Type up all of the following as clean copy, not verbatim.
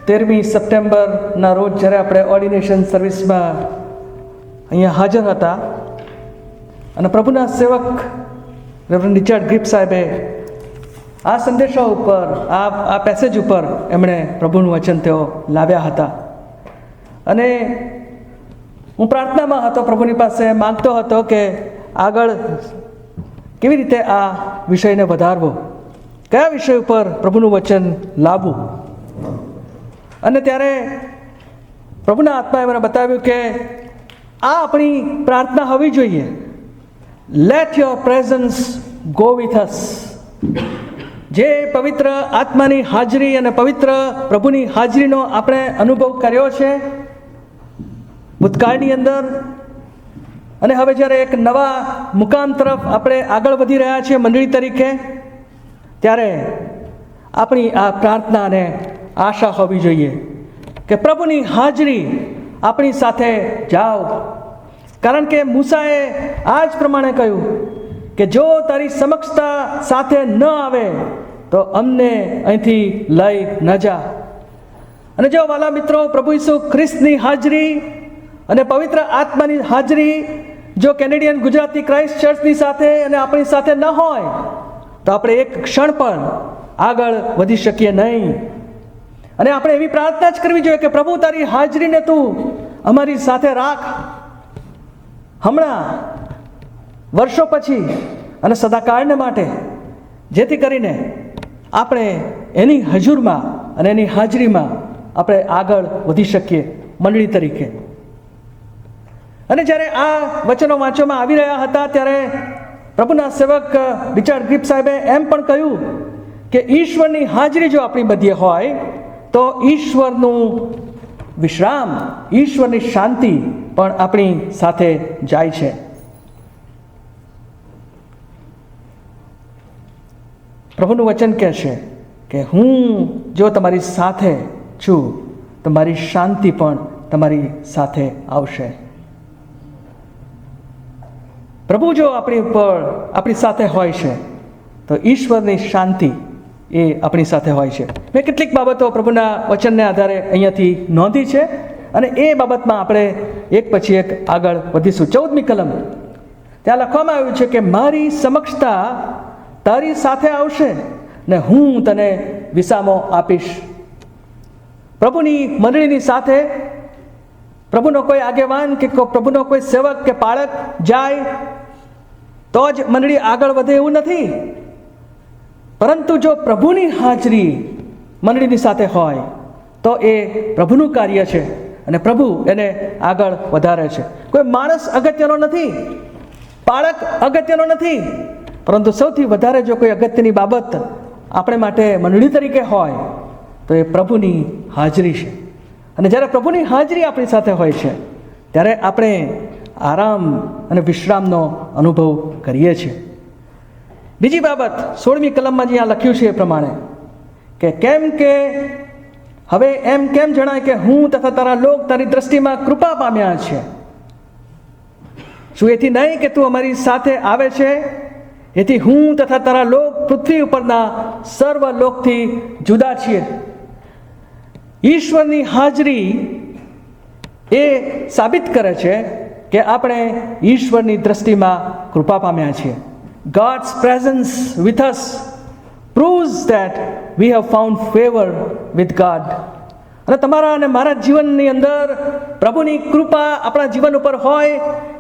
13મી સપ્ટેમ્બરના રોજ જ્યારે આપણે ઓર્ડિનેશન સર્વિસમાં અહીંયા હાજર હતા અને પ્રભુના સેવક રેવરન્ડ રિચર્ડ ગ્રીપ સાહેબે આ સંદેશા ઉપર આ પેસેજ ઉપર એમણે પ્રભુનું વચન તેઓ લાવ્યા હતા. અને હું પ્રાર્થનામાં હતો, પ્રભુની પાસે માંગતો હતો કે આગળ કેવી રીતે આ વિષયને વધારવો, કયા વિષય ઉપર પ્રભુનું વચન લાવવું. અને ત્યારે પ્રભુના આત્માએ મને બતાવ્યું કે આ આપણી પ્રાર્થના હોવી જોઈએ. Late your presence go with us. જે પવિત્ર આત્માની હાજરી અને પવિત્ર પ્રભુની હાજરીનો આપણે અનુભવ કર્યો છે ભૂતકાળની અંદર, અને હવે જ્યારે એક નવા મુકામ તરફ આપણે આગળ વધી રહ્યા છીએ મંડળી તરીકે, ત્યારે આપણી આ પ્રાર્થના અને આશા હોવી જોઈએ કે પ્રભુની હાજરી આપણી સાથે જાઓ. કારણ કે મૂસાએ આ જ પ્રમાણે કહ્યું કે જો તારી સમક્ષતા સાથે ન આવે તો અમને અહીંથી લઈ ન જા. અને જો વાલા મિત્રો, પ્રભુ ઈસુ ખ્રિસ્તની હાજરી અને પવિત્ર આત્માની હાજરી જો કેનેડિયન ગુજરાતી ક્રાઇસ્ટ ચર્ચની સાથે અને આપણી સાથે ન હોય તો આપણે એક ક્ષણ પણ આગળ વધી શકીએ નહીં. અને આપણે એવી પ્રાર્થના જ કરવી જોઈએ કે પ્રભુ તારી હાજરીને તું અમારી સાથે રાખ, હમણાં, વર્ષો પછી અને સદાકાળને માટે, જેથી કરીને આપણે એની હજુરમાં અને એની હાજરીમાં આપણે આગળ વધી શકીએ મંડળી તરીકે. અને જ્યારે આ વચનો વાંચવામાં આવી રહ્યા હતા ત્યારે પ્રભુના સેવક રિચર્ડ ગ્રીપ સાહેબે એમ પણ કહ્યું કે ઈશ્વરની હાજરી જો આપણી મધ્યે હોય તો ઈશ્વરનું વિશ્રામ, ઈશ્વરની શાંતિ પણ આપણી સાથે જાય છે. પ્રભુનું વચન કહે છે કે હું જો તમારી સાથે છું તો મારી શાંતિ પણ તમારી સાથે આવશે. પ્રભુ જો આપણી સાથે હોય છે તો ઈશ્વરની શાંતિ એ આપણી સાથે હોય છે. મેં કેટલીક બાબતો પ્રભુના વચનને આધારે અહીંયાથી નોંધી છે અને એ બાબતમાં આપણે એક પછી એક આગળ વધીશું. 14મી કલમ, ત્યાં લખવામાં આવ્યું છે કે મારી સમક્ષતા તારી સાથે આવશે ને હું તને વિસામો આપીશ. પ્રભુની મંડળીની સાથે પ્રભુનો કોઈ આગેવાન કે પ્રભુનો કોઈ સેવક કે પાળક જાય તો જ મંડળી આગળ વધે એવું નથી, પરંતુ જો પ્રભુની હાજરી મંડળીની સાથે હોય તો એ પ્રભુનું કાર્ય છે અને પ્રભુ એને આગળ વધારે છે. કોઈ માણસ અગત્યનો નથી, પાળક અગત્યનો નથી, પરંતુ સૌથી વધારે જો કોઈ અગત્યની બાબત આપણે માટે મંડળી તરીકે હોય તો એ પ્રભુની હાજરી છે. અને જ્યારે પ્રભુની હાજરી આપણી સાથે હોય છે ત્યારે આપણે આરામ અને વિશ્રામનો અનુભવ કરીએ છીએ. બીજી બાબત 16મી કલમમાં જ્યાં લખ્યું છે એ પ્રમાણે કે કેમ કે હવે એમ કેમ જણાય કે હું તથા તારા લોક તારી દ્રષ્ટિમાં કૃપા પામ્યા છે. શું એથી નહીં કે તું અમારી સાથે આવે છે? એથી હું તથા તારા લોક પૃથ્વી ઉપરના સર્વ લોકથી જુદા છીએ. ઈશ્વરની હાજરી એ સાબિત કરે છે કે આપણે ઈશ્વરની દ્રષ્ટિમાં કૃપા પામ્યા છીએ. God's presence with us proves that we have found favor with God. અને તમારા અને મારા જીવનની અંદર પ્રભુની કૃપા આપણા જીવન ઉપર હોય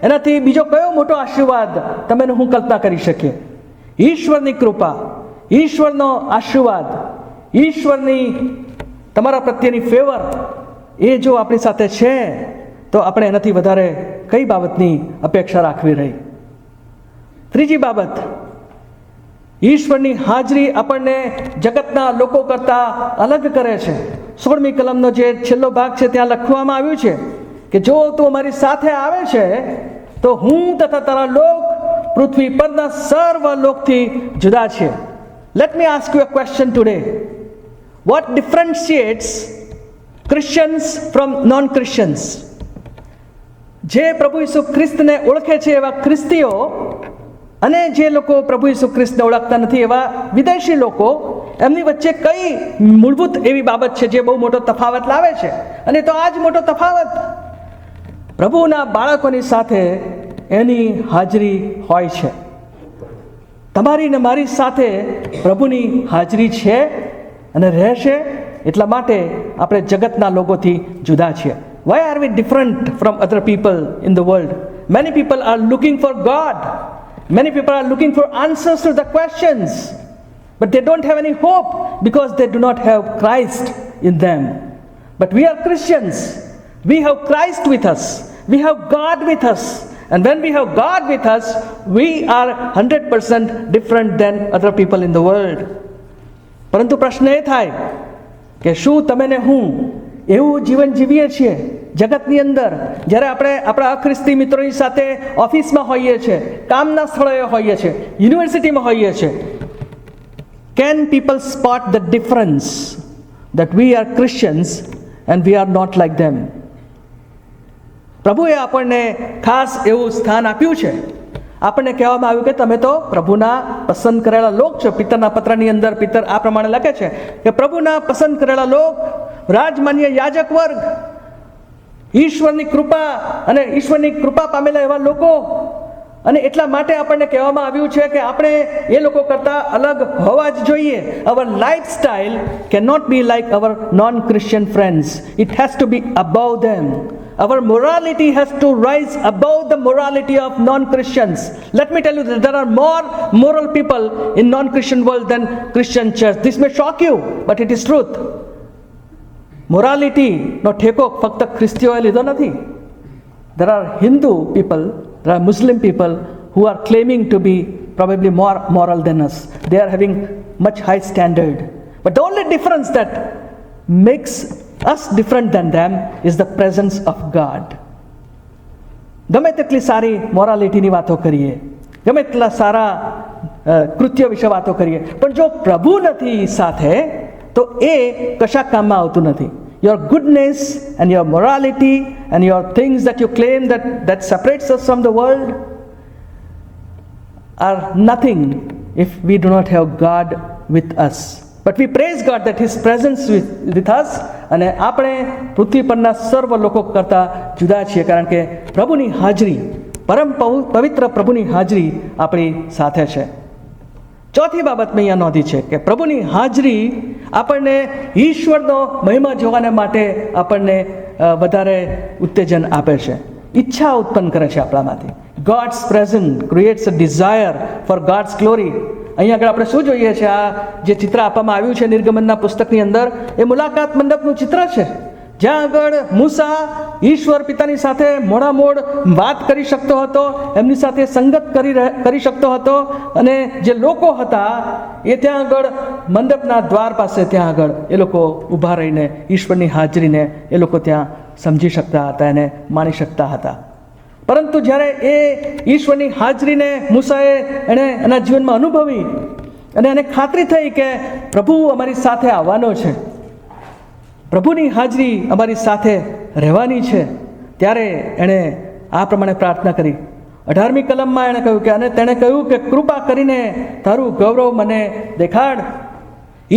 એનાથી બીજો કયો મોટો આશીર્વાદ તમે હું કલ્પના કરી શકીએ. ઈશ્વરની કૃપા, ઈશ્વરનો આશીર્વાદ, ઈશ્વરની તમારા પ્રત્યેની ફેવર એ જો આપણી સાથે છે તો આપણે એનાથી વધારે કઈ બાબતની અપેક્ષા રાખવી રહી. ત્રીજી બાબત, ઈશ્વરની હાજરી આપણને જગતના લોકો કરતાં અલગ કરે છે. 16મી કલમનો જે છેલ્લો ભાગ છે ત્યાં લખવામાં આવ્યું છે કે જો તું અમારી સાથે આવે છે તો હું તથા તારા લોક પૃથ્વી પરના સર્વ લોકથી જુદા છે. Let me ask you a question today. What differentiates Christians from non Christians? જે પ્રભુ ઈસુ ખ્રિસ્તને ઓળખે છે એવા ખ્રિસ્તીઓ અને જે લોકો પ્રભુ ઈસુ ખ્રિસ્તને ઓળખતા નથી એવા વિદેશી લોકો, એમની વચ્ચે કઈ મૂળભૂત એવી બાબત છે જે બહુ મોટો તફાવત લાવે છે? અને તો આ જ મોટો તફાવત પ્રભુના બાળકોની સાથે એની હાજરી હોય છે. તમારી ને મારી સાથે પ્રભુની હાજરી છે અને રહેશે. એટલા માટે આપણે જગતના લોકોથી જુદા છીએ. Why are we different from other people in the world? Many people are looking for God. Many people are looking for answers to the questions. But they don't have any hope because they do not have Christ in them. But we are Christians. We have Christ with us. We have God with us. And when we have God with us, we are 100% different than other people in the world. પરંતુ પ્રશ્ન એ થાય કે શું તમે ને હું એવું જીવન જીવીએ છીએ જગતની અંદર જ્યારે આપણે આપણા અખ્રિસ્તી મિત્રોની સાથે ઓફિસમાં હોઈએ છીએ, કામના સ્થળોએ હોઈએ છીએ, યુનિવર્સિટીમાં હોઈએ છીએ? Can people spot the difference that we are Christians and we are not like them? પ્રભુએ આપણને ખાસ એવું સ્થાન આપ્યું છે. આપણને કહેવામાં આવ્યું કે તમે તો પ્રભુના પસંદ કરેલા લોક છો. પિતરના પત્રની અંદર પિતર આ પ્રમાણે લખે છે કે પ્રભુના પસંદ કરેલા લોક, રાજમાન્ય યાજક વર્ગ, ઈશ્વરની કૃપા અને ઈશ્વરની કૃપા પામેલા એવા લોકો. અને એટલા માટે આપણને કહેવામાં આવ્યું છે કે આપણે એ લોકો કરતાં અલગ હોવા જ જોઈએ. Our lifestyle can not be like our non Christian friends. It has to be about them. Our morality has to rise above the morality of non-Christians. Let me tell you that there are more moral people in non-Christian world than Christian church. This may shock you, but it is truth. Morality નો ઠેકો ફક્ત ખ્રિસ્તીઓએ લીધો નથી. There are Hindu people, there are Muslim people who are claiming to be probably more moral than us. They are having much high standard. But the only difference that makes us different than them is the presence of God. ગમે તેટલી સારી મોરાલિટીની વાતો કરીએ, ગમે તેટલા સારા કૃત્ય વિશે વાતો કરીએ, પણ જો પ્રભુ નથી સાથે તો એ કશા કામમાં આવતું નથી. Your goodness and your morality and your things that you claim that separates us from the world are nothing if we do not have God with us. But we praise God that His presence with us. અને આપણે પૃથ્વી પરના સર્વ લોકો કરતાં જુદા છીએ કારણ કે પ્રભુની હાજરી, પરમ પવિત્ર પ્રભુની હાજરી આપણી સાથે છે. ચોથી બાબત મેં અહીંયા નોંધી છે કે પ્રભુની હાજરી આપણને ઈશ્વરનો મહિમા જોવાને માટે આપણને વધારે ઉત્તેજન આપે છે, ઈચ્છા ઉત્પન્ન કરે છે આપણામાંથી. God's presence creates a desire for God's glory. અહીંયા આગળ આપણે શું જોઈએ છે? આ જે ચિત્ર આપવામાં આવ્યું છે નિર્ગમનના પુસ્તકની અંદર, એ મુલાકાત મંડપનું ચિત્ર છે, જ્યાં આગળ મૂસા ઈશ્વર પિતાની સાથે મોડામોડ વાત કરી શકતો હતો, એમની સાથે સંગત કરી શકતો હતો. અને જે લોકો હતા એ ત્યાં આગળ મંડપના દ્વાર પાસે ત્યાં આગળ એ લોકો ઊભા રહીને ઈશ્વરની હાજરીને એ લોકો ત્યાં સમજી શકતા હતા, એને માણી શકતા હતા. પરંતુ જ્યારે એ ઈશ્વરની હાજરીને મૂસાએ એના જીવનમાં અનુભવી અને એને ખાતરી થઈ કે પ્રભુ અમારી સાથે આવવાનો છે, પ્રભુની હાજરી અમારી સાથે રહેવાની છે, ત્યારે એણે આ પ્રમાણે પ્રાર્થના કરી. 18મી કલમમાં એણે કહ્યું કે, અને તેણે કહ્યું કે કૃપા કરીને તારું ગૌરવ મને દેખાડ.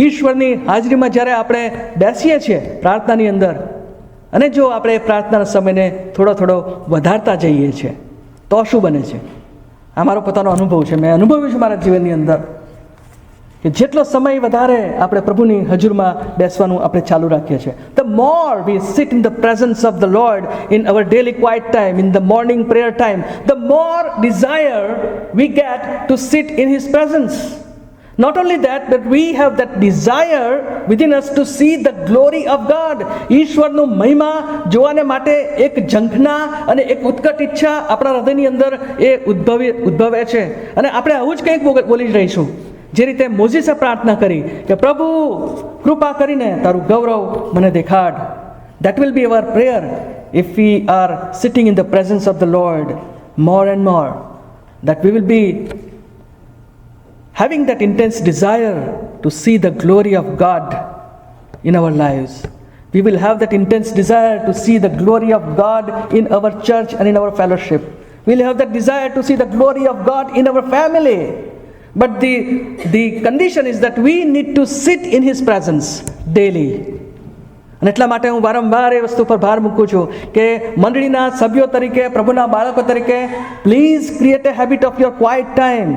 ઈશ્વરની હાજરીમાં જ્યારે આપણે બેસીએ છીએ પ્રાર્થનાની અંદર, અને જો આપણે પ્રાર્થનાના સમયને થોડો વધારતા જઈએ છીએ તો શું બને છે? આ મારો પોતાનો અનુભવ છે, મેં અનુભવ્યું છે મારા જીવનની અંદર કે જેટલો સમય વધારે આપણે પ્રભુની હજુરમાં બેસવાનું આપણે ચાલુ રાખીએ છીએ, the more we sit in the presence of the Lord in our daily quiet time, in the morning prayer time, the more desire we get to sit in His presence. Not only that, but we have that desire within us to see the glory of God. ઈશ્વરનું મહિમા જોવાને માટે એક ઝંખના અને એક ઉત્કટ ઈચ્છા આપણા હૃદયની અંદર એ ઉદ્ભવે છે. અને આપણે આવું જ કંઈક બોલી જ રહીશું, જે રીતે મોઝીસે પ્રાર્થના કરી કે પ્રભુ કૃપા કરીને તારું ગૌરવ મને દેખાડ. That will be our prayer if we are sitting in the presence of the Lord more and more, that we will be having that intense desire to see the glory of God in our lives. We will have that intense desire to see the glory of God in our church and in our fellowship. We will have that desire to see the glory of God in our family. But the condition is that we need to sit in His presence daily. અને એટલા માટે હું વારંવાર એ વસ્તુ પર ભાર મૂકું છું કે મંડળીના સભ્યો તરીકે, પ્રભુના બાળકો તરીકે, please create a habit of your quiet time.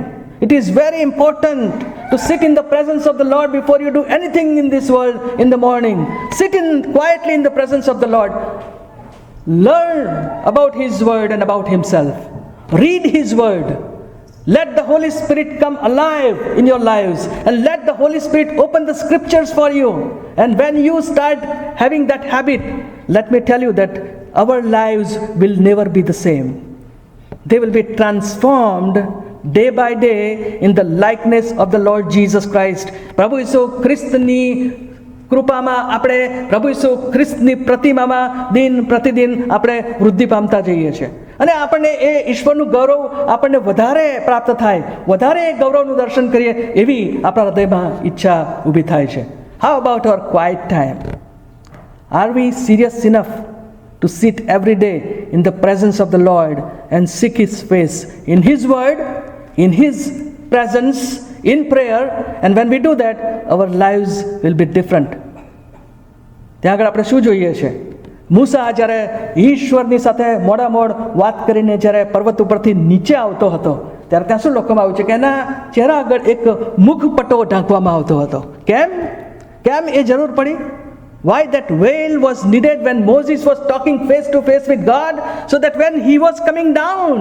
It is very important to sit in the presence of the Lord before you do anything in this world in the morning. Sit quietly in the presence of the Lord. Learn about His word and about Himself. Read His word. Let the Holy Spirit come alive in your lives, and let the Holy Spirit open the scriptures for you. And when you start having that habit, let me tell you that our lives will never be the same. They will be transformed day by day in the likeness of the Lord Jesus Christ. પ્રભુ ઈસુ ખ્રિસ્તની કૃપામાં આપણે, પ્રભુ ઈસુ ખ્રિસ્તની પ્રતિમામાં દિન પ્રતિદિન આપણે વૃદ્ધિ પામતા જઈએ છીએ. અને આપણને એ ઈશ્વરનું ગૌરવ આપણને વધારે પ્રાપ્ત થાય, વધારે ગૌરવનું દર્શન કરીએ એવી આપણા હૃદયમાં ઈચ્છા ઊભી થાય છે. How about our quiet time? Are we serious enough to sit every day in the presence of the Lord and seek His face in His word, in His presence, in prayer? And when we do that, our lives will be different. ત્યાં આગળ આપણે શું જોઈએ છે? મૂસા જ્યારે ઈશ્વરની સાથે મોડામોડ વાત કરીને જ્યારે પર્વત ઉપરથી નીચે આવતો હતો ત્યારે ત્યાં શું લખવામાં આવ્યું છે કે એના ચહેરા આગળ એક મુખપટો ઢાંકવામાં આવતો હતો. કેમ એ જરૂર પડી? Why that veil was needed when Moses was talking face to face with God, so that when he was coming down,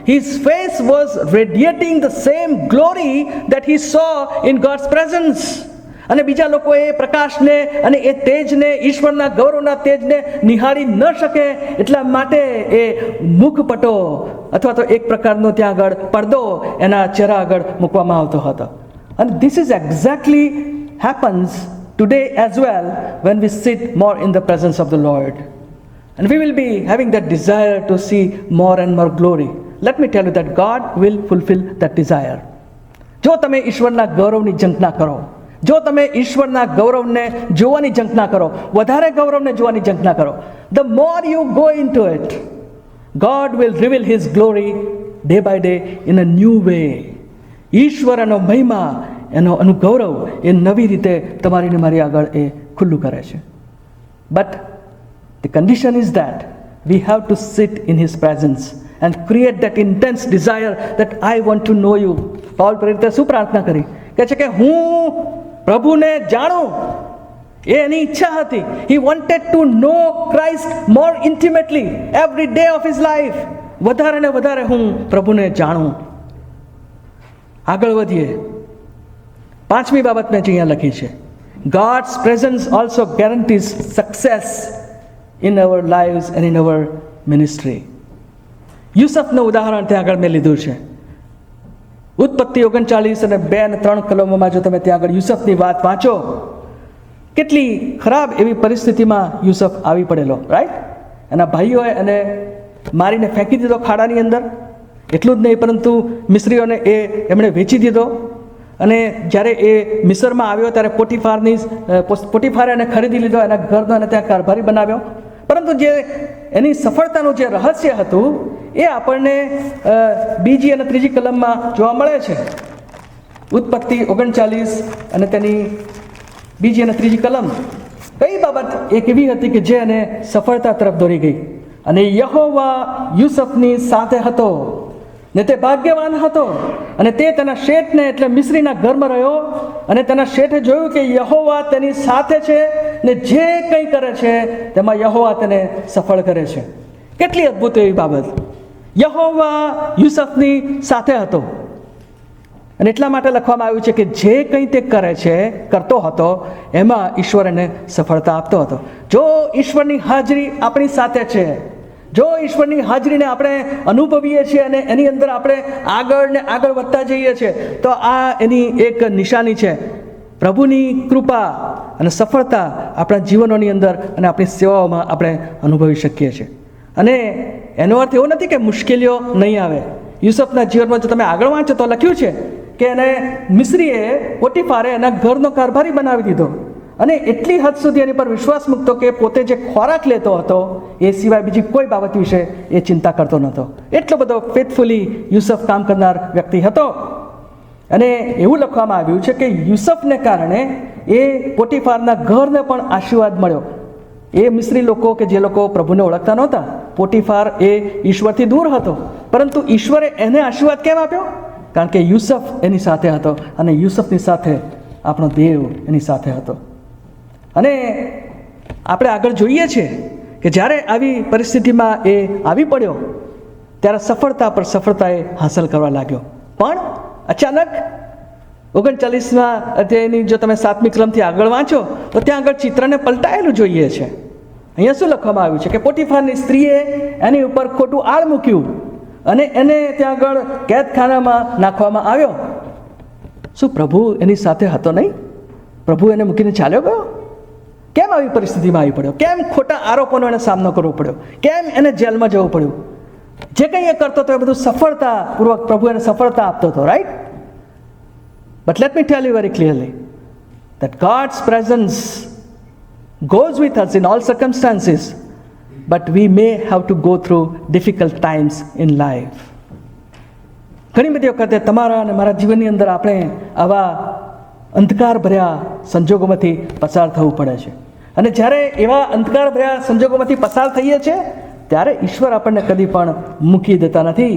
his face was radiating the same glory that he saw in God's presence. અને બીજા લોકો એ પ્રકાશને અને એ તેજને, ઈશ્વરના ગૌરવના તેજને નિહાળી ન શકે એટલા માટે એ મુખપટો અથવા તો એક પ્રકારનો ત્યાં આગળ પડદો એના ચહેરા આગળ મૂકવામાં આવતો હતો. અને this is exactly happens today as well when we sit more in the presence of the Lord. And we will be having that desire to see more and more glory. Let me tell you that God will fulfill that desire. જો તમે ઈશ્વરના ગૌરવની ઝંખના કરો, જો તમે ઈશ્વરના ગૌરવને જોવાની ઝંખના કરો, વધારે ગૌરવને જોવાની ઝંખના કરો, the more you go into it, God will reveal His glory day by day in a new way. ઈશ્વરનો મહિમા, એનો અનુગૌરવ એ નવી રીતે તમારી ને મારી આગળ એ ખુલ્લું કરે છે. But the condition is that we have to sit in His presence and create that intense desire that I want to know you. Paul પ્રેરિતે શું પ્રાર્થના કરી? કહે છે કે હું પ્રભુને જાણું, એ એની ઈચ્છા હતી. He wanted to know Christ more intimately every day of his life. વધારે ને વધારે હું પ્રભુને જાણું. આગળ વધીએ. પાંચમી બાબત મેં અહીંયા લખી છે. God's presence also guarantees success in our lives and in our ministry. યુસફનું ઉદાહરણ ત્યાં આગળ મેં લીધું છે. ઉત્પત્તિ 39 અને 2 અને 3 કલમોમાં જો તમે ત્યાં આગળ યુસફની વાત વાંચો, કેટલી ખરાબ એવી પરિસ્થિતિમાં યુસફ આવી પડેલો, રાઈટ? એના ભાઈઓએ એને મારીને ફેંકી દીધો ખાડાની અંદર. એટલું જ નહીં, પરંતુ મિસ્રીઓને એમણે વેચી દીધો. અને જ્યારે એ મિસરમાં આવ્યો ત્યારે પોટીફારે એને ખરીદી લીધો, એના ઘરનો એને ત્યાં કારભારી બનાવ્યો. પરંતુ જે એની સફળતાનું જે રહસ્ય હતું એ આપણને બીજી અને ત્રીજી કલમમાં જોવા મળે છે. ઉત્પત્તિ 39 અને તેની બીજી અને ત્રીજી કલમ. કઈ બાબત એક એવી હતી કે જે એને સફળતા તરફ દોરી ગઈ? અને યહોવા યુસફની સાથે હતો ને તે ભાગ્યવાન હતો, અને તે તેના શેઠને એટલે મિસ્રીના ઘરમાં રહ્યો. અને તેના શેઠે જોયું કે યહોવા તેની સાથે છે ને જે કંઈ કરે છે તેમાં યહોવા તેને સફળ કરે છે. કેટલી અદ્ભુત એવી બાબત! યહોવા યુસફની સાથે હતો, અને એટલા માટે લખવામાં આવ્યું છે કે જે કંઈ તે કરે છે, કરતો હતો, એમાં ઈશ્વર એને સફળતા આપતો હતો. જો ઈશ્વરની હાજરી આપણી સાથે છે, જો ઈશ્વરની હાજરીને આપણે અનુભવીએ છીએ અને એની અંદર આપણે આગળ ને આગળ વધતા જઈએ છીએ, તો આ એની એક નિશાની છે. પ્રભુની કૃપા અને સફળતા આપણા જીવનોની અંદર અને આપણી સેવાઓમાં આપણે અનુભવી શકીએ છીએ. અને એનો અર્થ એવો નથી કે મુશ્કેલીઓ નહીં આવે. યુસફના જીવનમાં જો તમે આગળ વાંચો તો લખ્યું છે કે એને મિસ્રીએ, પોટીફારે એના ઘરનો કારભારી બનાવી દીધો, અને એટલી હદ સુધી એની પર વિશ્વાસ મૂકતો કે પોતે જે ખોરાક લેતો હતો એ સિવાય બીજી કોઈ બાબત વિશે એ ચિંતા કરતો નહોતો. એટલો બધો ફેથફુલી યુસફ કામ કરનાર વ્યક્તિ હતો. અને એવું લખવામાં આવ્યું છે કે યુસફને કારણે એ પોટીફારના ઘરને પણ આશીર્વાદ મળ્યો. એ મિસ્રી લોકો કે જે લોકો પ્રભુને ઓળખતા નહોતા, પોટીફાર એ ઈશ્વરથી દૂર હતો, પરંતુ ઈશ્વરે એને આશીર્વાદ કેમ આપ્યો? કારણ કે યુસફ એની સાથે હતો, અને યુસફની સાથે આપણો દેવ એની સાથે હતો. અને આપણે આગળ જોઈએ છીએ કે જ્યારે આવી પરિસ્થિતિમાં એ આવી પડ્યો ત્યારે સફળતા પર સફળતા એ હાંસલ કરવા લાગ્યો. પણ અચાનક 39મા અધ્યાયની જો તમે 7મી કલમથી આગળ વાંચો તો ત્યાં આગળ ચિત્રને પલટાયેલું જોઈએ છે. અહીંયા શું લખવામાં આવ્યું છે કે પોટીફારની સ્ત્રીએ એની ઉપર ખોટું આળ મૂક્યું અને એને ત્યાં આગળ કેદખાનામાં નાખવામાં આવ્યો. શું પ્રભુ એની સાથે હતો નહીં? પ્રભુ એને મૂકીને ચાલ્યો ગયો? કેમ આવી પરિસ્થિતિમાં આવી પડ્યો? કેમ ખોટા આરોપોનો એને સામનો કરવો પડ્યો? કેમ એને જેલમાં જવું પડ્યું? જે કંઈ એ કરતો હતો એ બધું સફળતાપૂર્વક પ્રભુ એને સફળતા આપતો હતો, right? But let me tell you very clearly that God's presence goes with us in all circumstances, but we may have to go through difficult times in life. ઘણી બધી વખતે તમારા અને મારા જીવનની અંદર આપણે આવા અંધકાર ભર્યા સંજોગોમાંથી પસાર થવું પડે છે. અને જ્યારે એવા અંધકાર ભર્યા સંજોગોમાંથી પસાર થઈએ છીએ ત્યારે ઈશ્વર આપણને કદી પણ મૂકી દેતા નથી.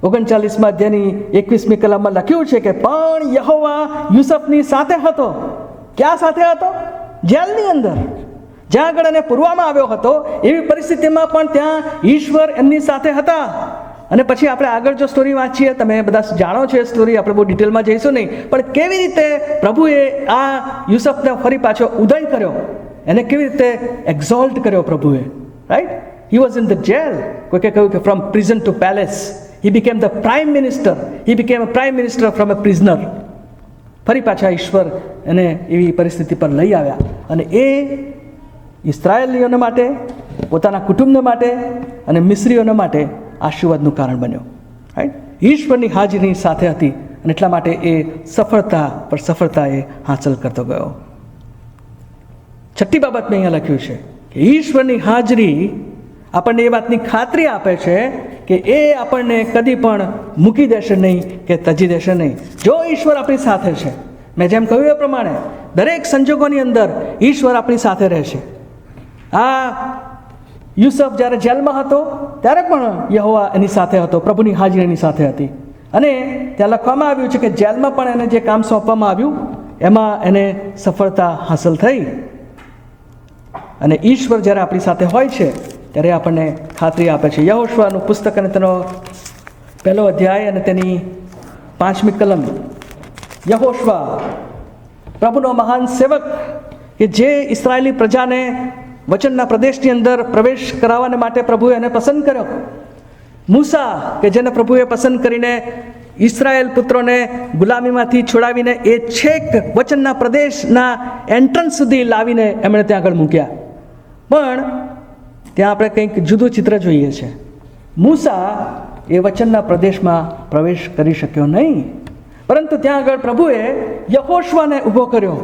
39મા અધ્યાયની 21મી કલમમાં લખ્યું છે કે પણ યહોવા યુસફની સાથે હતો. ક્યાં સાથે હતો? જેલની અંદર. જ્યાં આગળ એને પૂરવામાં આવ્યો હતો એવી પરિસ્થિતિમાં પણ ત્યાં ઈશ્વર એમની સાથે હતા. અને પછી આપણે આગળ જો સ્ટોરી વાંચીએ, તમે બધા જાણો છો એ સ્ટોરી, આપણે બહુ ડિટેલમાં જઈશું નહીં, પણ કેવી રીતે પ્રભુએ આ યુસફને ફરી પાછો ઉદય કર્યો, એને કેવી રીતે એક્ઝોલ્ટ કર્યો પ્રભુએ, right? He was in the jail. કોઈકે કહ્યું કે from prison to palace. He became the prime minister. He became a prime minister from a prisoner. ફરી પાછા ઈશ્વર એને એવી પરિસ્થિતિ પર લઈ આવ્યા અને એ ઇસ્રાયેલીઓને માટે, પોતાના કુટુંબને માટે અને મિસ્રીઓને માટે આશીર્વાદનું કારણ બન્યો, રાઈટ? ઈશ્વરની હાજરી સાથે હતી અને એટલા માટે એ સફળતા પર સફળતા એ હાંસલ કરતો ગયો. 6ઠ્ઠી બાબત મેં અહીંયા લખ્યું છે કે ઈશ્વરની હાજરી આપણને એ વાતની ખાતરી આપે છે કે એ આપણને કદી પણ મૂકી દેશે નહીં કે તજી દેશે નહીં. જો ઈશ્વર આપણી સાથે છે, મેં જેમ કહ્યું એ પ્રમાણે દરેક સંજોગોની અંદર ઈશ્વર આપણી સાથે રહેશે. આ યુસફ જ્યારે જેલમાં હતો ત્યારે પણ યહોવા એની સાથે હતો, પ્રભુની હાજરી એની સાથે હતી. અને ત્યાં લખવામાં આવ્યું છે કે જેલમાં પણ એને જે કામ સોંપવામાં આવ્યું એમાં એને સફળતા હાંસલ થઈ. અને ઈશ્વર જ્યારે આપણી સાથે હોય છે ત્યારે આપણને ખાતરી આપે છે. યહોશુઆનું પુસ્તક અને તેનો 1લો અધ્યાય અને તેની 5મી કલમ. યહોશુઆ પ્રભુનો મહાન સેવક કે જે ઇસ્રાયેલી પ્રજાને વચનના પ્રદેશની અંદર પ્રવેશ કરાવવાને માટે પ્રભુએ એને પસંદ કર્યો. મૂસા કે જેને પ્રભુએ પસંદ કરીને ઇસ્રાયેલ પુત્રોને ગુલામીમાંથી છોડાવીને એ છેક વચનના પ્રદેશના એન્ટ્રન્સ સુધી લાવીને એમણે ત્યાં આગળ મૂક્યા. પણ ત્યાં આપણે કંઈક જુદું ચિત્ર જોઈએ છે. મૂસા એ વચનના પ્રદેશમાં પ્રવેશ કરી શક્યો નહીં, પરંતુ ત્યાં આગળ પ્રભુએ યહોશુઆને ઊભો કર્યો.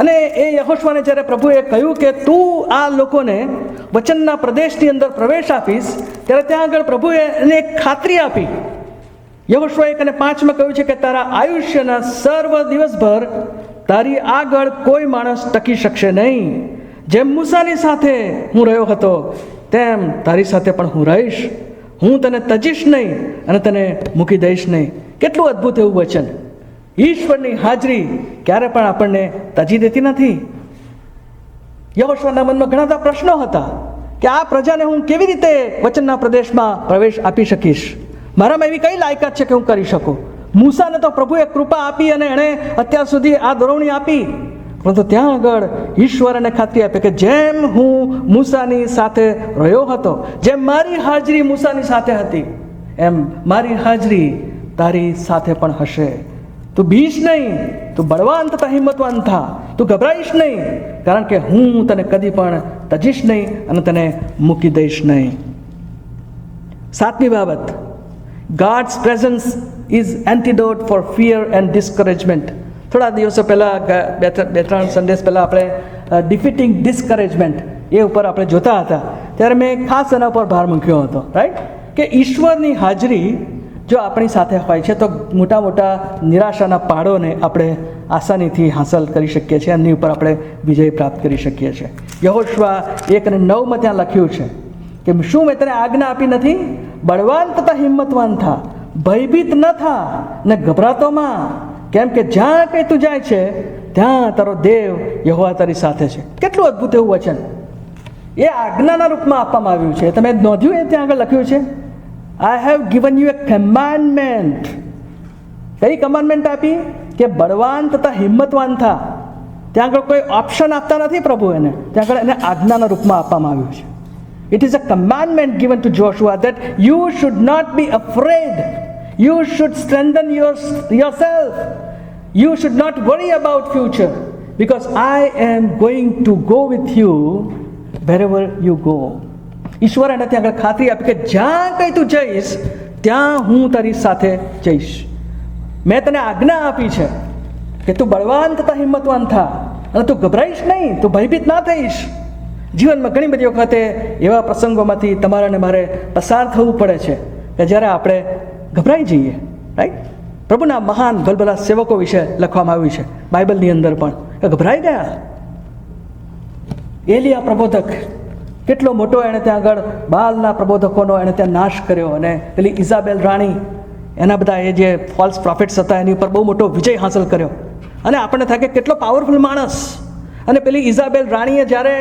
અને એ યહોશુઆને જ્યારે પ્રભુએ કહ્યું કે તું આ લોકોને વચનના પ્રદેશની અંદર પ્રવેશ આપીશ, ત્યારે ત્યાં આગળ પ્રભુએ એને એક ખાતરી આપી. યહોશુઆ 1 અને 5માં કહ્યું છે કે તારા આયુષ્યના સર્વ દિવસભર તારી આગળ કોઈ માણસ ટકી શકશે નહીં. જેમ મૂસાની સાથે હું રહ્યો હતો તેમ તારી સાથે પણ હું રહીશ. હું તને તજીશ નહીં અને તને મૂકી દઈશ નહીં. કેટલું અદ્ભુત એવું વચન! ઈશ્વરની હાજરી ક્યારે પણ આપણને તજી દેતી નથી. યહોશુઆના મનમાં ઘણા બધા પ્રશ્નો હતા કે આ પ્રજાને હું કેવી રીતે વચનના પ્રદેશમાં પ્રવેશ આપી શકીશ? મારામાં એવી કઈ લાયકાત છે કે હું કરી શકું? મૂસાને તો પ્રભુએ કૃપા આપી અને એણે અત્યાર સુધી આ દોરવણી આપી, પરંતુ ત્યાં આગળ ઈશ્વર એને ખાતરી આપે કે જેમ હું મૂસાની સાથે રહ્યો હતો, જેમ મારી હાજરી મૂસાની સાથે હતી, એમ મારી હાજરી તારી સાથે પણ હશે. તું બીશ નહીં, તું બળવાન તથા હિંમતવાન થા, તું ગભરાઈશ નહીં, કારણ કે હું તને કદી પણ તજીશ નહીં અને તને મૂકી દઈશ નહીં. 7મી બાબત, God's presence is antidote for fear and discouragement. થોડા દિવસો પહેલાં, બે ત્રણ સંદેશ પહેલાં આપણે ડિફીટિંગ ડિસ્કરેજમેન્ટ એ ઉપર આપણે જોતા હતા, ત્યારે મેં ખાસ એના પર ભાર મૂક્યો હતો, રાઈટ? કે ઈશ્વરની હાજરી જો આપણી સાથે હોય છે તો મોટા મોટા નિરાશાના પહાડોને આપણે આસાનીથી હાંસલ કરી શકીએ છીએ, એમની ઉપર આપણે વિજય પ્રાપ્ત કરી શકીએ છીએ. યહોશવા 1:9 ત્યાં લખ્યું છે કે શું મેં તને આજ્ઞા આપી નથી? બળવાન તથા હિંમતવાન થા, ભયભીત ન થા ને ગભરાતોમાં, કેમ કે જ્યાં કંઈ તું જાય છે ત્યાં તારો દેવ યહોવા તારી સાથે છે. કેટલું અદ્ભુત એવું વચન! એ આજ્ઞાના રૂપમાં આપવામાં આવ્યું છે. તમે નોંધ્યું એ ત્યાં આગળ લખ્યું છે, I have given you A commandment. કઈ કમાન્ડમેન્ટ આપી? કે બળવાન તથા હિંમતવાન થા. ત્યાં આગળ કોઈ ઓપ્શન આપતા નથી પ્રભુ એને, ત્યાં આગળ એને આજ્ઞાના રૂપમાં આપવામાં આવ્યું છે. It is a commandment given to Joshua that you should not be afraid. You should strengthen yourself. You should not worry about future, because I am going to go with you wherever you go. ઈશ્વર એને ત્યાં આગળ ખાતરી આપી કે જ્યાં કંઈ તું જઈશ ત્યાં હું તારી સાથે જઈશ. મેં તને આજ્ઞા આપી છે કે તું બળવાન તથા હિંમતવાન થા, અને તું ગભરાઈશ નહીં, તું ભયભીત ના થઈશ. જીવનમાં ઘણી બધી વખતે એવા પ્રસંગોમાંથી તમારે અને મારે પસાર થવું પડે છે કે જ્યારે આપણે ગભરાઈ જઈએ. રાઈટ? પ્રભુના મહાન ભલભલા સેવકો વિશે લખવામાં આવ્યું છે બાઇબલની અંદર પણ, કે ગભરાઈ ગયા. એલિયા પ્રબોધક કેટલો મોટો એણે ત્યાં આગળ બાલના પ્રબોધકોનો એણે ત્યાં નાશ કર્યો, અને પેલી ઇઝાબેલ રાણી, એના બધા એ જે ફોલ્સ પ્રોફિટ્સ હતા એની ઉપર બહુ મોટો વિજય હાંસલ કર્યો. અને આપણને થાય કે કેટલો પાવરફુલ માણસ. અને પેલી ઇઝાબેલ રાણીએ જ્યારે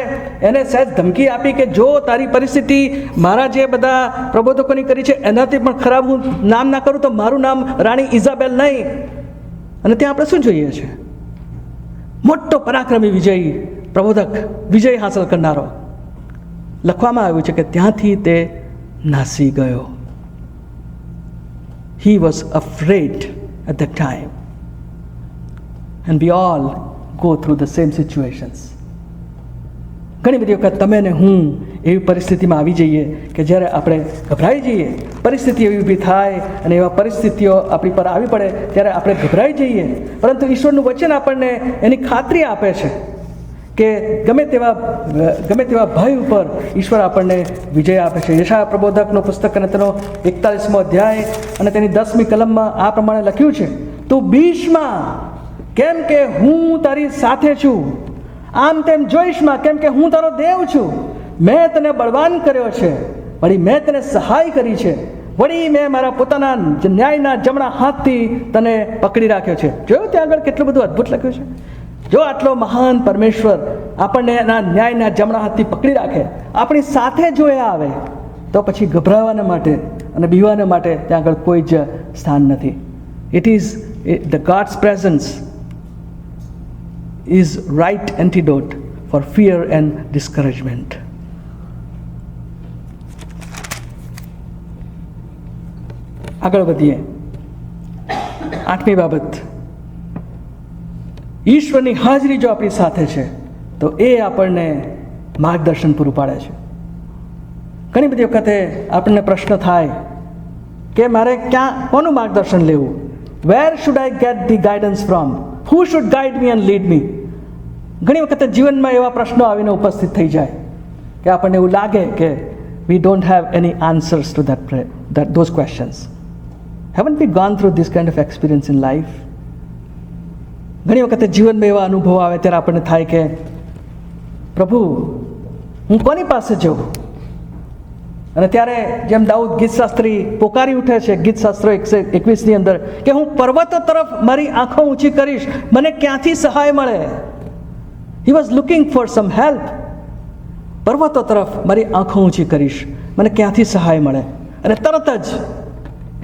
એને સહેજ ધમકી આપી કે જો તારી પરિસ્થિતિ મારા જે બધા પ્રબોધકોની કરી છે એનાથી પણ ખરાબ હું નામ ના કરું તો મારું નામ રાણી ઇઝાબેલ નહીં. અને ત્યાં આપણે શું જોઈએ છે? મોટો પરાક્રમી વિજય પ્રબોધક, વિજય હાંસલ કરનારો. લખવામાં આવ્યું છે કે ત્યાંથી તે નાસી ગયો. He was afraid at that time. And we all go through the same situations. ઘણી બધી વખત તમે ને હું એવી પરિસ્થિતિમાં આવી જઈએ કે જ્યારે આપણે ગભરાઈ જઈએ, પરિસ્થિતિ એવી ઊભી થાય અને એવા પરિસ્થિતિઓ આપણી પર આવી પડે ત્યારે આપણે ગભરાઈ જઈએ. પરંતુ ઈશ્વરનું વચન આપણને એની ખાતરી આપે છે કે ગમે તેવા ભય ઉપર ઈશ્વર આપણને વિજય આપે છે. યશાયા પ્રબોધકનું પુસ્તક અને તેનો 41મો અધ્યાય અને તેની 10મી કલમમાં આ પ્રમાણે લખ્યું છે, તું બીશમાં, કેમ કે હું તારી સાથે છું. આમ તેમ જોઈશમાં, કેમ કે હું તારો દેવ છું. મેં તને બળવાન કર્યો છે, વળી મેં તને સહાય કરી છે, વળી મેં મારા પોતાના ન્યાયના જમણા હાથથી તને પકડી રાખ્યો છે. જોયું ત્યાં આગળ કેટલું બધું અદ્ભુત લખ્યું છે? જો આટલો મહાન પરમેશ્વર આપણને એના ન્યાયના જમણા હાથથી પકડી રાખે, આપણી સાથે જો એ આવે, તો પછી ગભરાવાના માટે અને બીવાના માટે ત્યાં આગળ કોઈ જ સ્થાન નથી. It is the gods presence is right antidote for fear and discouragement. આગળ વધીએ. 8મી બાબત, ઈશ્વરની હાજરી જો આપણી સાથે છે તો એ આપણને માર્ગદર્શન પૂરું પાડે છે. ઘણી બધી વખતે આપણને પ્રશ્ન થાય કે મારે કોનું માર્ગદર્શન લેવું? Where should I get the guidance from? Who should guide me and lead me? ઘણી વખતે જીવનમાં એવા પ્રશ્નો આવીને ઉપસ્થિત થઈ જાય કે આપણને એવું લાગે કે we don't have any answers to those questions. Haven't we gone through this kind of experience in life? ઘણી વખતે જીવનમાં એવા અનુભવો આવે ત્યારે આપણને થાય કે પ્રભુ હું કોની પાસે જઉં? અને ત્યારે જેમ દાઉદ ગીતશાસ્ત્રી પોકારી ઉઠે છે ગીતશાસ્ત્રો 121ની અંદર કે હું પર્વતો તરફ મારી આંખો ઊંચી કરીશ, મને ક્યાંથી સહાય મળે? He was looking for some help. પર્વતો તરફ મારી આંખો ઊંચી કરીશ, મને ક્યાંથી સહાય મળે? અને તરત જ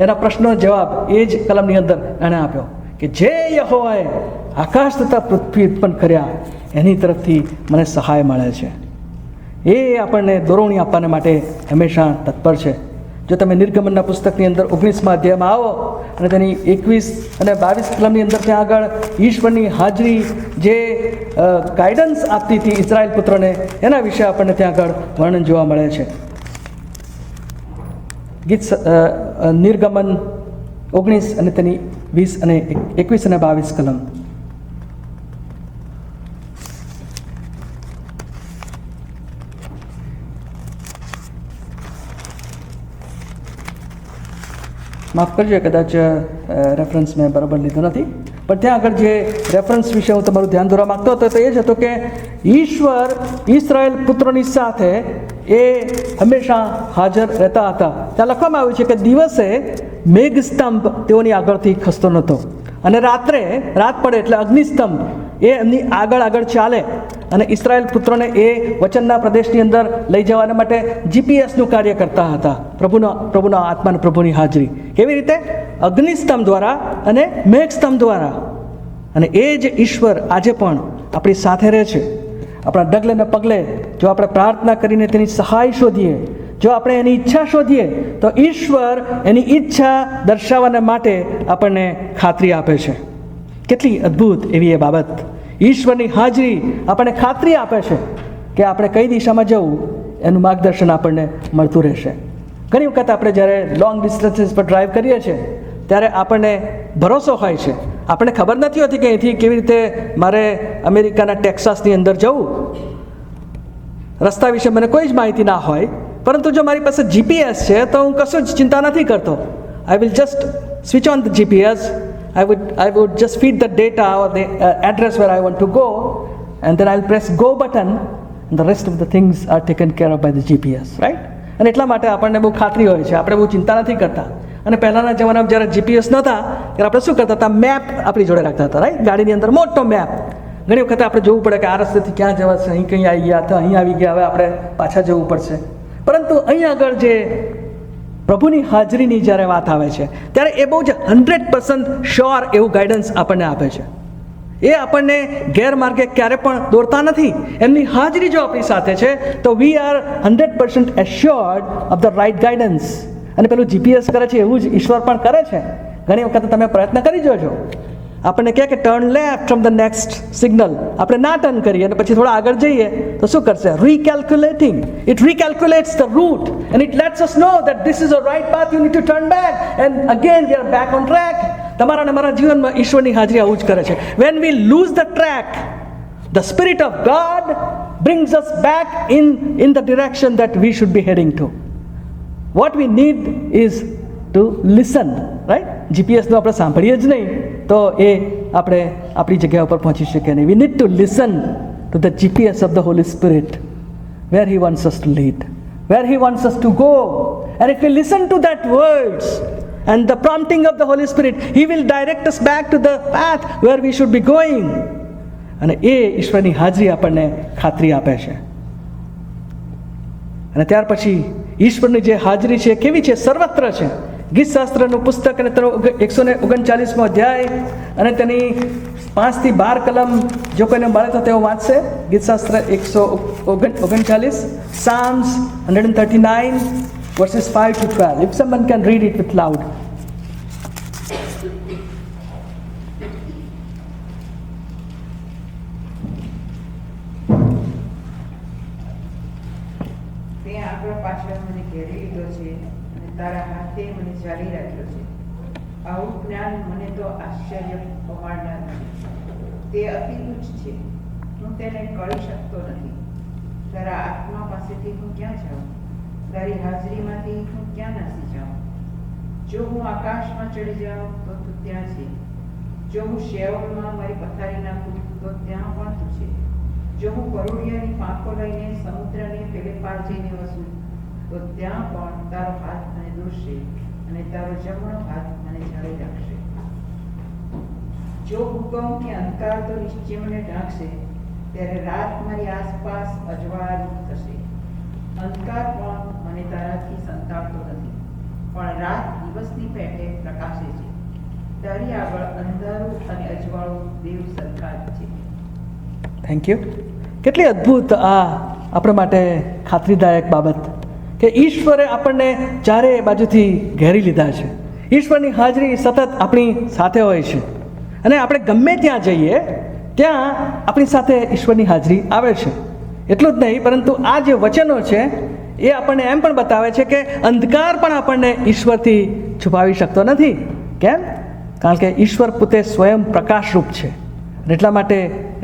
એના પ્રશ્નનો જવાબ એ જ કલમની અંદર એણે આપ્યો કે જે યહોવાએ આકાશ તથા પૃથ્વી ઉત્પન્ન કર્યા એની તરફથી મને સહાય મળે છે. એ આપણને દોરવણી આપવાને માટે હંમેશા તત્પર છે. જો તમે નિર્ગમનના પુસ્તકની અંદર 19મા અધ્યાયમાં આવો અને તેની 21 અને 22 કલમની અંદર ત્યાં આગળ ઈશ્વરની હાજરી જે ગાઈડન્સ આપતી હતી ઇઝરાયલ પુત્રોને, એના વિશે આપણને ત્યાં આગળ વર્ણન જોવા મળે છે. નિર્ગમન 19 અને તેની 20 અને 21 અને 22 કલમ. માફ કરજો, કદાચ રેફરન્સ મેં બરાબર લીધો નથી, પણ ત્યાં આગળ જે રેફરન્સ વિશે હું તમારું ધ્યાન દોરવા માગતો હતો તો એ જ હતો કે ઈશ્વર ઇસરાયેલ પુત્રોની સાથે એ હંમેશા હાજર રહેતા હતા. ત્યાં લખવામાં આવ્યું છે કે દિવસે મેઘસ્તંભ તેઓની આગળથી ખસતો નહોતો, અને રાત્રે રાત પડે એટલે અગ્નિસ્તંભ એ એમની આગળ ચાલે અને ઇસરાયેલ પુત્રોને એ વચનના પ્રદેશની અંદર લઈ જવાના માટે જીપીએસનું કાર્ય કરતા હતા. પ્રભુના આત્મા અને પ્રભુની હાજરી કેવી રીતે? અગ્નિસ્તંભ દ્વારા અને મેઘસ્તંભ દ્વારા. અને એ જ ઈશ્વર આજે પણ આપણી સાથે રહે છે. આપણા ડગલે ને પગલે જો આપણે પ્રાર્થના કરીને તેની સહાય શોધીએ, જો આપણે એની ઈચ્છા શોધીએ, તો ઈશ્વર એની ઈચ્છા દર્શાવવાના માટે આપણને ખાતરી આપે છે. કેટલી અદ્ભુત એવી એ બાબત! ઈશ્વરની હાજરી આપણને ખાતરી આપે છે કે આપણે કઈ દિશામાં જવું એનું માર્ગદર્શન આપણને મળતું રહેશે. ઘણી વખત આપણે જ્યારે લોંગ ડિસ્ટન્સીસ પર ડ્રાઈવ કરીએ છીએ ત્યારે આપણને ભરોસો હોય છે, આપણને ખબર નથી હોતી કે અહીંથી કેવી રીતે મારે અમેરિકાના ટેક્સાસની અંદર જવું. રસ્તા વિશે મને કોઈ જ માહિતી ના હોય, પરંતુ જો મારી પાસે જીપીએસ છે તો હું કશું જ ચિંતા નથી કરતો. I will just switch on the GPS. I would just feed the data or the address where I want to go, and then I'll press go button, and the rest of the things are taken care of by the GPS, right? અને એટલા માટે આપણને બહુ ખાતરી હોય છે, આપણે બહુ ચિંતા નથી કરતા. અને પહેલાંના જમાનામાં જ્યારે જીપીએસ નહોતા ત્યારે આપણે શું કરતા હતા? મેપ આપણી જોડે રાખતા હતા, રાઈટ? ગાડીની અંદર મોટો મેપ. ઘણી વખતે આપણે જોવું પડે કે આ રસ્તેથી ક્યાં જવાશે, અહીં કંઈ આવી ગયા, તો અહીં આવી ગયા, હવે આપણે પાછા જવું પડશે. પરંતુ અહીં આગળ જે પ્રભુની હાજરીની જ્યારે વાત આવે છે ત્યારે એ બહુ જ 100% શ્યોર એવું ગાઈડન્સ આપણને આપે છે. એ આપણને ગેરમાર્ગે ક્યારે પણ દોરતા નથી. એમની હાજરી જો આપણી સાથે છે તો we are 100% assured of the right guidance. અને પેલું જીપીએસ કરે છે એવું જ ઈશ્વર પણ કરે છે. ઘણી વખત તમે પ્રયત્ન કરી જોજો. આપણને કહે કે turn left from the next signal, આપણે ના ટર્ન કરીએ અને પછી થોડા આગળ જઈએ તો શું કરશે? Recalculating. It recalculates the route and it lets us know that this is a right path, you need to turn back and again we are back on track. તમારા અને મારા જીવનમાં ઈશ્વરની હાજરી આવું જ કરે છે. When we lose the track, the spirit of God brings us back in the direction that we should be heading to. What we need is to listen, right? જીપીએસનું આપણે સાંભળીએ જ નહીં તો એ આપણે આપણી જગ્યા ઉપર પહોંચી શકીએ નહીં. We need to listen to the GPS of the Holy Spirit, where he wants us to lead, where he wants us to go. And if we listen to that words and the prompting of the Holy Spirit, he will direct us back to the path where we should be going. અને એ ઈશ્વરની હાજરી આપણને ખાતરી આપે છે. અને ત્યાર પછી ઈશ્વરની જે હાજરી છે કેવી છે? સર્વત્ર છે. ગીતશાસ્ત્રનું પુસ્તક અને તેનો 139મો અધ્યાય અને તેની 5 થી 12 કલમ જો કોઈને મળે તો તેઓ વાંચશે. ગીતશાસ્ત્ર 139, Psalms 139 verses 5 to 12. If someone can read it with loud. તે આગળ પાછળ મને ઘેરી લીધો છે અને તારા હાથે મને ચાલી રાખ્યો છે. આવું જ્ઞાન મને તો આશ્ચર્ય પમાડનાર નથી. તે અતિ ઉચ્ચ છે, હું તેને કળી શકતો નથી. તારા આત્મા પાસેથી હું ક્યાં જાઉં? તારી હાજરીમાંથી હું ક્યાં નાસી જાઉં? જો હું આકાશમાં ચડી જાઉં તો તું ત્યાં છે. જો હું શેઓલમાં મારી પથારી નાખું તો ત્યાં પણ તું છે. જો હું કરોડિયાની પાંખો લઈને સમુદ્રને પેલે પાર જઈને વસું તો ત્યાં પણ તારો હાથ મને દોરશે અને તારો જમણો હાથ મને જાળી રાખશે. જો હું કહું કે અંધકાર તો નિશ્ચય મને ઢાંકશે, ત્યારે રાત મારી આસપાસ અજવાળારૂપ થશે. અંધકાર પણ મને તારાથી સંતાડતો નથી, પણ રાત દિવસની પેઠે પ્રકાશે છે. તારી આગળ અંધારું અને અજવાળું દેવ સરખા જ છે. Thank you. કેટલી અદ્ભુત આ આપણા માટે ખાતરીદાયક બાબત કે ઈશ્વરે આપણને ચારે બાજુથી ઘેરી લીધા છે. ઈશ્વરની હાજરી સતત આપણી સાથે હોય છે અને આપણે ગમે ત્યાં જઈએ ત્યાં આપણી સાથે ઈશ્વરની હાજરી આવે છે. એટલું જ નહીં, પરંતુ આ જે વચનો છે એ આપણને એમ પણ બતાવે છે કે અંધકાર પણ આપણને ઈશ્વરથી છુપાવી શકતો નથી. કેમ? કારણ કે ઈશ્વર પોતે સ્વયં પ્રકાશરૂપ છે અને એટલા માટે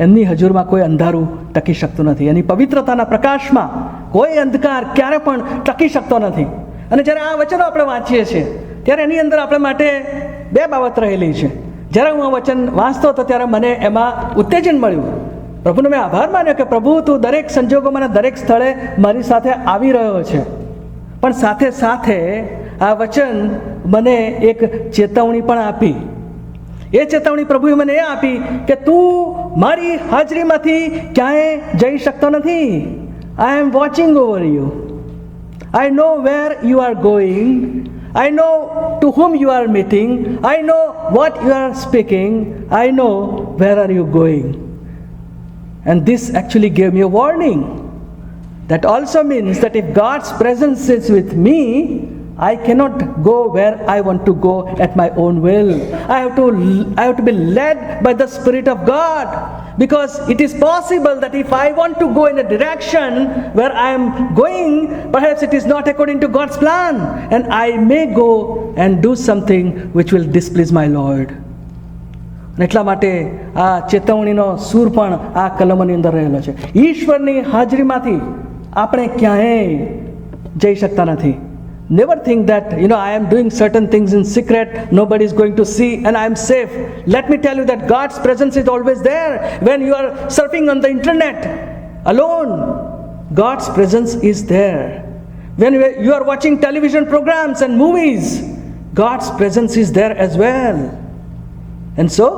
એમની હજુરમાં કોઈ અંધારું ટકી શકતું નથી. એની પવિત્રતાના પ્રકાશમાં કોઈ અંધકાર ક્યારે પણ ટકી શકતો નથી. અને જ્યારે આ વચનો આપણે વાંચીએ છીએ ત્યારે એની અંદર આપણા માટે બે બાબત રહેલી છે. જ્યારે હું આ વચન વાંચતો હતો ત્યારે મને એમાં ઉત્તેજન મળ્યું. પ્રભુનો મેં આભાર માન્યો કે પ્રભુ તું દરેક સંજોગોમાં અને દરેક સ્થળે મારી સાથે આવી રહ્યો છે. પણ સાથે સાથે આ વચન મને એક ચેતવણી પણ આપી. એ ચેતવણી પ્રભુએ મને એ આપી કે તું મારી હાજરીમાંથી ક્યાંય જઈ શકતો નથી. I am watching over you. I know where you are going. I know to whom you are meeting. I know what you are speaking. I know where are you going. And this actually gave me a warning. That also means that if God's presence is with me, I cannot go where I want to go at my own will. I have to be led by the Spirit of God. Because it is possible that if I want to go in a direction where I am going, perhaps it is not according to God's plan, and I may go and do something which will displease my Lord. એટલા માટે આ ચેતવણીનો સૂર પણ આ કલમની અંદર રહેલો છે. ઈશ્વરની હાજરીમાંથી આપણે ક્યાંય જઈ શકતા નથી. Never think that, I am doing certain things in secret, nobody is going to see and I am safe. Let me tell you that God's presence is always there. When you are surfing on the internet alone, God's presence is there. When you are watching television programs and movies, God's presence is there as well. And so,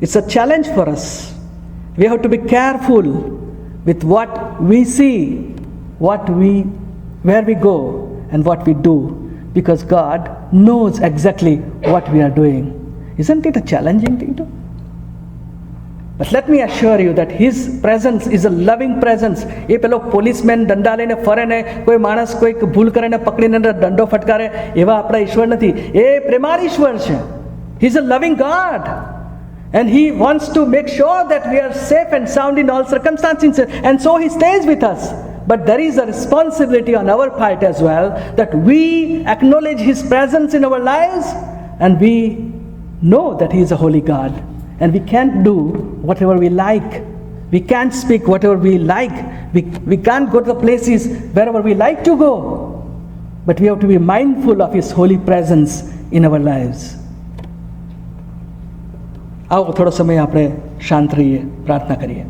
it's a challenge for us. We have to be careful with what we see, where we go, and what we do, because God knows exactly what we are doing. Isn't it a challenging thing to? But let me assure you that His presence is a loving presence. એ પેલો policeman દંડા લઈને ફરે ને કોઈ માણસ કોઈક ભૂલ કરે ને પકડીને દંડો ફટકારે એવા આપણા ઈશ્વર નથી. એ પ્રેમાળ ઈશ્વર છે. He is a loving God. And He wants to make sure that we are safe and sound in all circumstances. And so He stays with us. But there is a responsibility on our part as well, that we acknowledge His presence in our lives and we know that He is a holy God. And we can't do whatever we like. We can't speak whatever we like. We can't go to the places wherever we like to go. But we have to be mindful of His holy presence in our lives. આવો થોડો સમય આપણે શાંત રહીએ, પ્રાર્થના કરીએ.